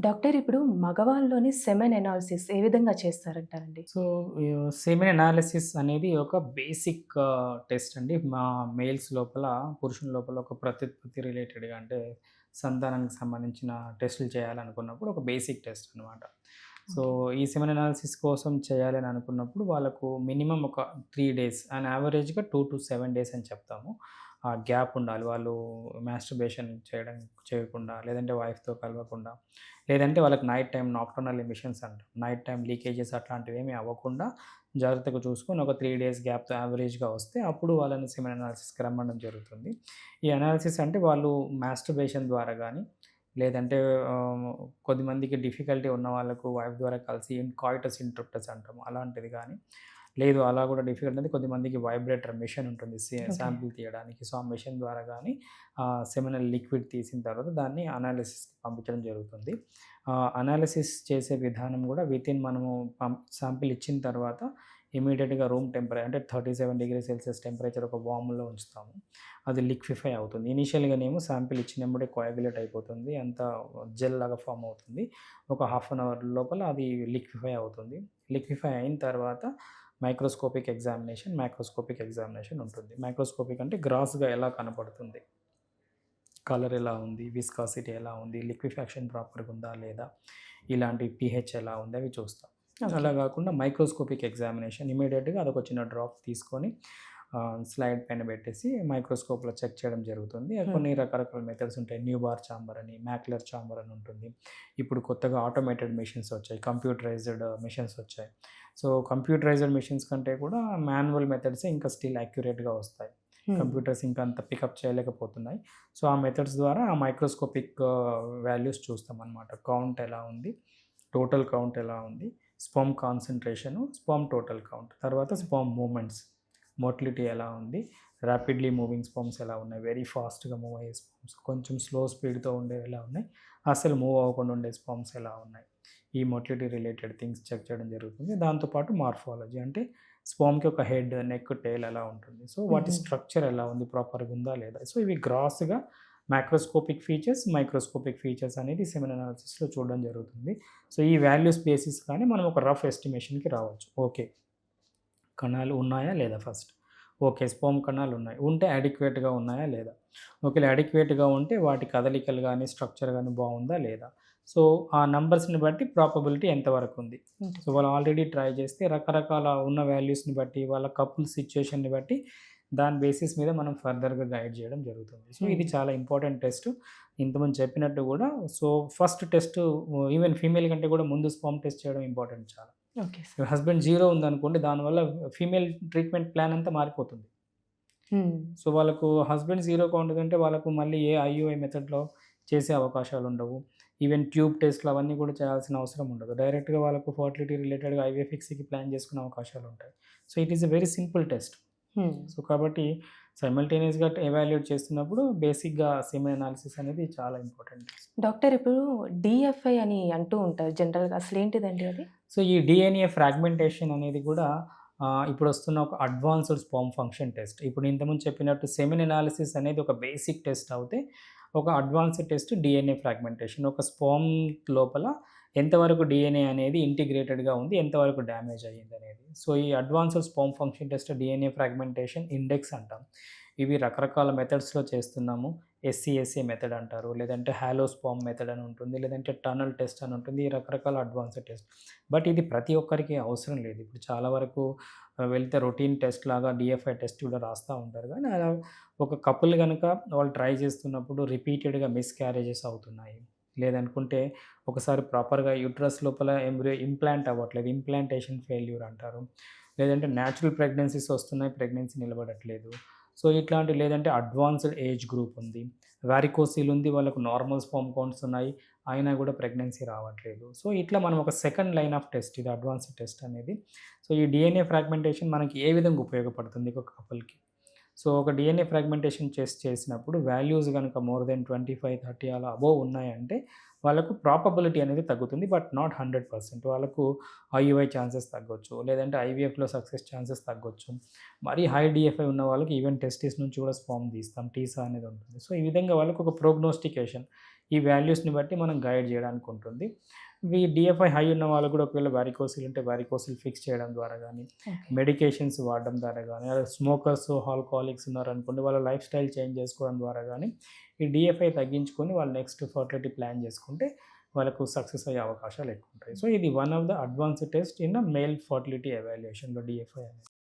Doctor ఇప్పుడు మగవాళ్ళలోని semen analysis ఏ విధంగా చేస్తారంటారండి? So, semen analysis అనేది ఒక బేసిక్ టెస్ట్ అండి. మా మేల్స్ లోపల, పురుషుల లోపల ఒక ప్రత్యుత్పత్తి రిలేటెడ్‌గా అంటే సంతానానికి సంబంధించిన టెస్టులు చేయాలనుకున్నప్పుడు ఒక బేసిక్ టెస్ట్ అనమాట. So, okay. ఈ సెమెన్ అనాలిసిస్ కోసం చేయాలని అనుకున్నప్పుడు వాళ్ళకు మినిమమ్ ఒక 3 డేస్ అండ్ యావరేజ్‌గా 2-7 డేస్ అని చెప్తాము. ఆ గ్యాప్ ఉండాలి. వాళ్ళు మాస్టర్బేషన్ చేయకుండా, లేదంటే వైఫ్‌తో కలవకుండా, లేదంటే వాళ్ళకి నైట్ టైమ్ నాక్టర్నల్ ఎమిషన్స్ అంటాం. నైట్ టైమ్ లీకేజెస్ అట్లాంటివేమీ అవ్వకుండా జాగ్రత్తగా చూసుకొని ఒక 3 డేస్ గ్యాప్‌తో యావరేజ్‌గా వస్తే అప్పుడు వాళ్ళని సెమెన్ అనాలిసిస్‌కి రమ్మనడం జరుగుతుంది. ఈ అనాలిసిస్ అంటే వాళ్ళు మాస్టర్బేషన్ ద్వారా గానీ, లేదంటే ఆహ్, కొద్దిమందికి డిఫికల్టీ ఉన్న వాళ్ళకు వైఫ్ ద్వారా కలిసి కాయిటస్ ఇంటరప్టస్ అంటాం. అలాంటిది గానీ, లేదు అలా కూడా డిఫికల్ట్ అంటే కొద్దిమందికి వైబ్రేటర్ మెషిన్ ఉంటుంది ఓకే. శాంపిల్ తీయడానికి. సో, ఆ మెషిన్ ద్వారా గానీ సెమినల్ లిక్విడ్ తీసిన తర్వాత దాన్ని అనాలిసిస్‌కి పంపించడం జరుగుతుంది. అనాలిసిస్ చేసే విధానం గూడా వితిన్ మనము శాంపిల్ ఇచ్చిన తర్వాత ఇమ్మీడియేట్‌గా రూమ్ అంటే 37 డిగ్రీ సెల్సియస్ టెంపరేచర్ ఒక వార్మ్‌లో ఉంచుతాము. అది లిక్విఫై అవుతుంది. ఇనీషియల్‌గానేమో శాంపిల్ ఇచ్చినెంబడే కోయాగ్యులేట్ అయిపోతుంది. అంతా జెల్ లాగా ఫార్మ్ అవుతుంది. ఒక హాఫ్ అన్ అవర్ లోపల అది లిక్విఫై అవుతుంది. లిక్విఫై అయిన తర్వాత మైక్రోస్కోపిక్ ఎగ్జామినేషన్ ఉంటుంది. మైక్రోస్కోపిక్ అంటే గ్రాస్‌గా ఎలా కనపడుతుంది? కలర్ ఎలా ఉంది? విస్కాసిటీ ఎలా ఉంది? లిక్విఫాక్షన్ ప్రాపర్‌గా ఉందా? లేదా? ఇలాంటి పీహెచ్ ఎలా ఉంది? అవి చూస్తాం. ఓకే. అలా గాకుండా మైక్రోస్కోపిక్ ఎగ్జామినేషన్ ఇమ్మీడియేట్‌గా అదొక చిన్న డ్రాప్ తీసుకొని స్లైడ్ పైన పెట్టేసి మైక్రోస్కోప్‌లో చెక్ చేయడం జరుగుతుంది. హ్మ్. కొన్ని రకరకాల మెథడ్స్ ఉంటాయి. న్యూబార్ చాంబర్ అని, మాక్యులర్ చాంబర్ అని ఉంటుంది. ఇప్పుడు కొత్తగా ఆటోమేటెడ్ మెషిన్స్ వచ్చాయి. కంప్యూటరైజ్డ్ మెషిన్స్ వచ్చాయి. సో, కంప్యూటరైజ్డ్ మెషిన్స్ కంటే కూడా మాన్యువల్ మెథడ్సే ఇంకా స్టిల్ యాక్యురేట్‌గా వస్తాయి. హ్మ్. కంప్యూటర్స్ ఇంకా అంత పికప్ చేయలేకపోతున్నాయి. సో, ఆ మెథడ్స్ ద్వారా ఆ మైక్రోస్కోపిక్ వాల్యూస్ చూస్తామనమాట. కౌంట్ ఎలా ఉంది? టోటల్ కౌంట్ ఎలా ఉంది? Sperm concentration, sperm total count. తర్వాత హ్మ్. స్పెర్మ్ మూవ్‌మెంట్స్, మోటిలిటీ ఎలా ఉంది? రాపిడ్లీ మూవింగ్ స్పెర్మ్స్ ఎలా ఉన్నాయి? వెరీ ఫాస్ట్‌గా మూవ్ అయ్యే స్పెర్మ్స్, కొంచెం స్లో స్పీడ్‌తో ఉండేవి ఎలా ఉన్నాయి? అసలు మూవ్ అవ్వకుండా ఉండే స్పెర్మ్స్ ఎలా ఉన్నాయి? ఈ మోటిలిటీ రిలేటెడ్ థింగ్స్ చెక్ చేయడం జరుగుతుంది. దాంతో పాటు మార్ఫాలజీ అంటే స్పెర్మ్‌కి ఒక హెడ్, నెక్, టెయిల్ ఎలా ఉంటుంది? సో, వాటి హుహు. స్ట్రక్చర్ ఎలా ఉంది? ప్రాపర్‌గా ఉందా? లేదా? సో, ఇవి గ్రాస్‌గా మాక్రోస్కోపిక్ ఫీచర్స్, మైక్రోస్కోపిక్ ఫీచర్స్ అనేది సెమెన్ అనాలిసిస్‌లో చూడడం జరుగుతుంది. సో, ఈ వాల్యూస్ బేసిస్ కానీ మనం ఒక రఫ్ ఎస్టిమేషన్‌కి రావచ్చు. ఓకే. కణాలు ఉన్నాయా? లేదా ఫస్ట్. ఓకే. స్పెర్మ్ కణాలు ఉన్నాయి. ఉంటే అడిక్వేట్‌గా ఉన్నాయా? లేదా? ఒకవేళ అడిక్వేట్‌గా ఉంటే వాటి కదలికలు గాని, స్ట్రక్చర్ గాని బావుందా? లేదా? సో, ఆ నంబర్స్‌ని బట్టి ప్రాపబిలిటీ ఎంత వరకుంది. సో, ఉంటుంది. వాళ్ళు ఆల్రెడీ ట్రై చేస్తే రకరకాల ఉన్న వాల్యూస్‌ని బట్టి, వాళ్ళ కపుల్ సిట్యుయేషన్‌ని బట్టి దాని బేసిస్ మీద మనం ఫర్దర్‌గా గైడ్ చేయడం జరుగుతుంది. సో, ఇది హ్మ్. చాలా ఇంపార్టెంట్ టెస్ట్. ఇంతకుముందు చెప్పినట్టు గూడా so, first test even female కంటే కూడా ముందు స్పెర్మ్ టెస్ట్ చేయడం ఇంపార్టెంట్ చాలా. Okay sir. హస్బెండ్ 0 ఉందనుకోండి, దానివల్ల ఫీమేల్ ట్రీట్మెంట్ ప్లాన్ అంతా మారిపోతుంది. హ్మ్. సో, వాళ్ళకు హస్బెండ్ 0 కౌంట్ వాళ్ళకు మళ్ళీ ఏ ఐయూఐ మెథడ్‌లో చేసే అవకాశాలుండవు. ఈవెన్ ట్యూబ్ టెస్ట్‌లు అవన్నీ కూడా చేయాల్సిన అవసరం ఉండదు. డైరెక్ట్‌గా వాళ్ళకు ఫర్టిలిటీ రిలేటెడ్‌గా ఐవీఎఫ్ఎక్స్‌కి ప్లాన్ చేసుకునే అవకాశాలుంటాయి. So, it is a very simple test. హ్మ్. సో, కాబట్టి సైమల్టేనియస్‌గా ఎవాల్యుయేట్ చేస్తున్నప్పుడు బేసిక్‌గా సెమెన్ అనాలిసిస్ అనేది చాలా ఇంపార్టెంట్ టెస్ట్. డాక్టర్ ఇప్పుడు డీఎఫ్ఐ అని అంటూ ఉంటారు జనరల్‌గా. అసలేంటిదండి అది? సో, ఈ డీఎన్ఏ ఫ్రాగ్మెంటేషన్ అనేది గూడా ఇప్పుడొస్తున్న ఒక అడ్వాన్స్‌డ్ స్పెర్మ్ ఫంక్షన్ టెస్ట్. ఇప్పుడు ఇంతకుముందు చెప్పినట్టు సెమెన్ అనాలిసిస్ అనేది ఒక బేసిక్ టెస్ట్ అవుతే, ఒక అడ్వాన్స్‌డ్ టెస్ట్ డీఎన్ఏ ఫ్రాగ్మెంటేషన్. ఒక స్పెర్మ్ లోపల ఎంతవరకు డీఎన్ఏ అనేది ఇంటిగ్రేటెడ్‌గా ఉంది, ఎంతవరకు డ్యామేజ్ అయ్యిందనేది. సో, ఈ advanced sperm function test DNA fragmentation index అంటాం. ఇవి రకరకాల మెథడ్స్‌లో చేస్తున్నాము. ఎస్సీఎస్ఏ మెథడ్ అంటారు. లేదంటే హాలో స్పెర్మ్ మెథడ్ అని ఉంటుంది. లేదంటే టనల్ టెస్ట్ అని ఉంటుంది. ఈ రకరకాల అడ్వాన్స్‌డ్ టెస్ట్. బట్ ఇది ప్రతి ఒక్కరికి అవసరం లేదు. ఇప్పుడు చాలా వరకు వెళ్తే రొటీన్ టెస్ట్ లాగా డీఎఫ్ఐ టెస్ట్ కూడా రాస్తా ఉంటారు. కానీ అలా ఒక కపుల్ గనక వాళ్ళు ట్రై చేస్తున్నప్పుడు రిపీటెడ్‌గా మిస్‌క్యారేజెస్ అవుతున్నాయి. లేదనుకుంటే ఒకసారి ప్రాపర్‌గా యూట్రస్ లోపల ఎంబ్రియో ఇంప్లాంట్ అవ్వట్లేదు. ఇంప్లాంటేషన్ ఫెయిల్యూర్ అంటారు. లేదంటే న్యాచురల్ ప్రెగ్నెన్సీస్ వస్తున్నాయి. ప్రెగ్నెన్సీ నిలబడట్లేదు. సో, ఇట్లాంటి లేదంటే అడ్వాన్స్‌డ్ ఏజ్ గ్రూప్ ఉంది. వారికోసిల్ ఉంది. వాళ్ళకు నార్మల్ స్పెర్మ్ కౌంట్స్ ఉన్నాయి. అయినా గూడా ప్రెగ్నెన్సీ రావట్లేదు. సో, ఇట్లా మనం ఒక సెకండ్ లైన్ ఆఫ్ టెస్ట్ ఇది అడ్వాన్స్‌డ్ టెస్ట్ అనేది. సో, ఈ డీఎన్ఏ ఫ్రాగ్మెంటేషన్ మనకి ఏ విధంగా ఉపయోగపడుతుంది ఒక కపుల్‌కి? సో, ఒక డీఎన్ఏ ఫ్రాగ్మెంటేషన్ టెస్ట్ చేసినప్పుడు వాల్యూస్ గనుక మోర్ దెన్ 25, 30 అలా అబోవ్ ఉన్నాయంటే వాళ్ళకు ప్రాపబిలిటీ అనేది తగ్గుతుంది. But not 100%. వాళ్ళకు ఐయూఐ ఛాన్సెస్ తగ్గొచ్చు. లేదంటే ఐవీఎఫ్‌లో సక్సెస్ ఛాన్సెస్ తగ్గొచ్చు. మరీ హై డీఎఫ్ఐ ఉన్న వాళ్ళకి ఈవెన్ టెస్టిస్ నుంచి కూడా స్పెర్మ్ తీస్తాం. టీసా అనేది ఉంటుంది. సో, ఈ విధంగా వాళ్ళకి ఒక ప్రోగ్నోస్టికేషన్ ఈ వాల్యూస్‌ని బట్టి మనం గైడ్ జేయడానికి ఉంటుంది. ఈ డీఎఫ్ఐ హై ఉన్న వాళ్ళకి కూడా ఒకవేళ వారికోసిల్ ఉంటే వారికోసిల్ ఫిక్స్ చేయడం ద్వారా గానీ, ఓకే. మెడికేషన్స్ వాడడం ద్వారా గానీ, అదే స్మోకర్స్, ఆల్కహాలిక్స్ ఉన్నారనుకోండి వాళ్ళ లైఫ్ స్టైల్ చేంజ్ చేసుకోవడం ద్వారా గానీ, ఈ డీఎఫ్ఐ తగ్గించుకొని వాళ్ళు నెక్స్ట్ ఫర్టిలిటీ ప్లాన్ చేసుకుంటే వాళ్ళకు సక్సెస్ అయ్యే అవకాశాలు ఎక్కువుంటాయి. సో, ఇది one of the advanced test in male fertility ఎవాల్యుయేషన్‌లో డీఎఫ్ఐ అనేది.